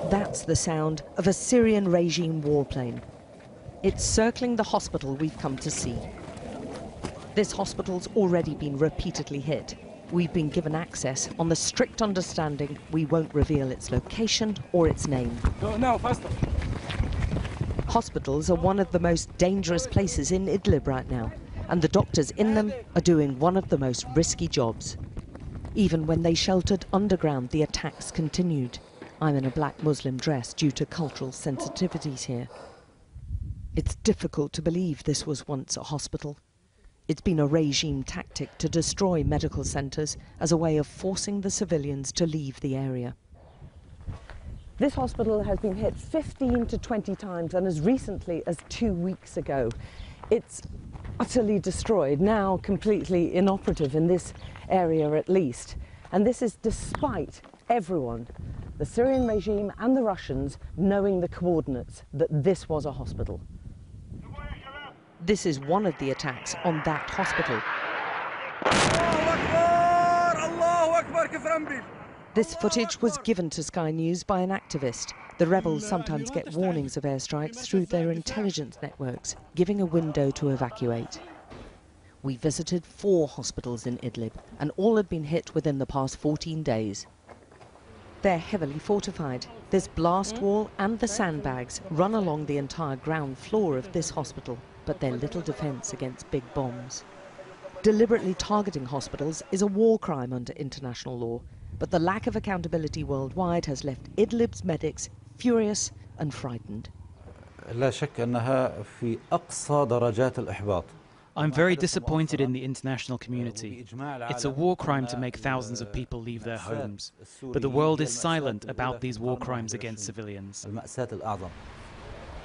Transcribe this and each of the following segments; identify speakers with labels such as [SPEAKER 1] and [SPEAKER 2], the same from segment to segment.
[SPEAKER 1] That's the sound of a Syrian regime warplane. It's circling the hospital we've come to see. This hospital's already been repeatedly hit. We've been given access on the strict understanding we won't reveal its location or its name.
[SPEAKER 2] Now, faster.
[SPEAKER 1] Hospitals are one of the most dangerous places in Idlib right now, and the doctors in them are doing one of the most risky jobs. Even when they sheltered underground, the attacks continued. I'm in a black Muslim dress due to cultural sensitivities here. It's difficult to believe this was once a hospital. It's been a regime tactic to destroy medical centres as a way of forcing the civilians to leave the area. This hospital has been hit 15 to 20 times, and as recently as 2 weeks ago. It's utterly destroyed, now completely inoperative in this area at least. And this is despite everyone, the Syrian regime and the Russians, knowing the coordinates that this was a hospital. This is one of the attacks on that hospital. This footage was given to Sky News by an activist. The rebels sometimes get warnings of airstrikes through their intelligence networks, giving a window to evacuate. We visited 4 hospitals in Idlib, and all had been hit within the past 14 days. They're heavily fortified. This blast wall and the sandbags run along the entire ground floor of this hospital, but they're little defence against big bombs. Deliberately targeting hospitals is a war crime under international law, but the lack of accountability worldwide has left Idlib's medics furious and frightened.
[SPEAKER 3] لا شك أنها في أقصى درجات الإحباط.
[SPEAKER 4] I'm very disappointed in the international community. It's a war crime to make thousands of people leave their homes, but the world is silent about these war crimes against civilians.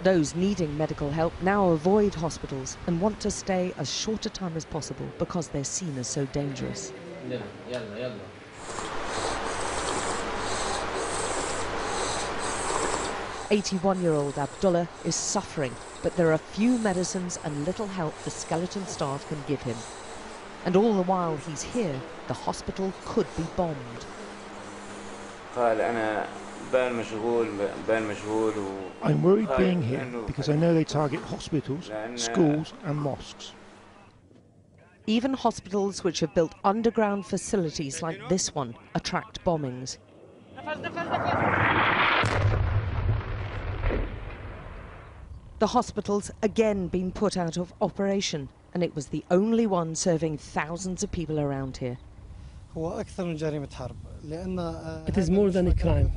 [SPEAKER 1] Those needing medical help now avoid hospitals and want to stay as short a time as possible because they're seen as so dangerous. 81-year-old Abdullah is suffering, but there are few medicines and little help the skeleton staff can give him. And all the while he's here, the hospital could be bombed.
[SPEAKER 5] I'm worried being here because I know they target hospitals, schools and mosques.
[SPEAKER 1] Even hospitals which have built underground facilities like this one attract bombings. The hospital's again been put out of operation, and it was the only one serving thousands of people around here.
[SPEAKER 6] It is more than a crime.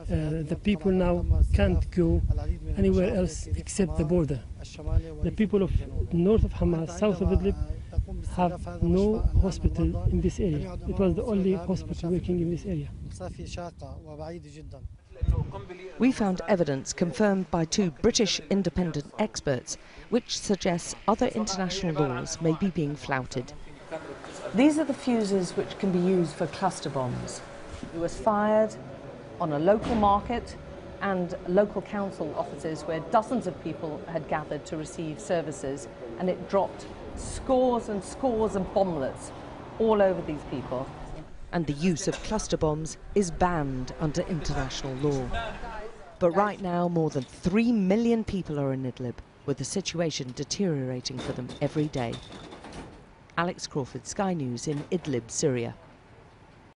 [SPEAKER 6] The people now can't go anywhere else except the border. The people of north of Hamas, south of Idlib, have no hospital in this area. It was the only hospital working in this area.
[SPEAKER 1] We found evidence confirmed by 2 British independent experts, which suggests other international laws may be being flouted. These are the fuses which can be used for cluster bombs. It was fired on a local market and local council offices where dozens of people had gathered to receive services, and it dropped scores and scores of bomblets all over these people. And the use of cluster bombs is banned under international law. But right now, more than 3 million people are in Idlib, with the situation deteriorating for them every day. Alex Crawford, Sky News in Idlib, Syria.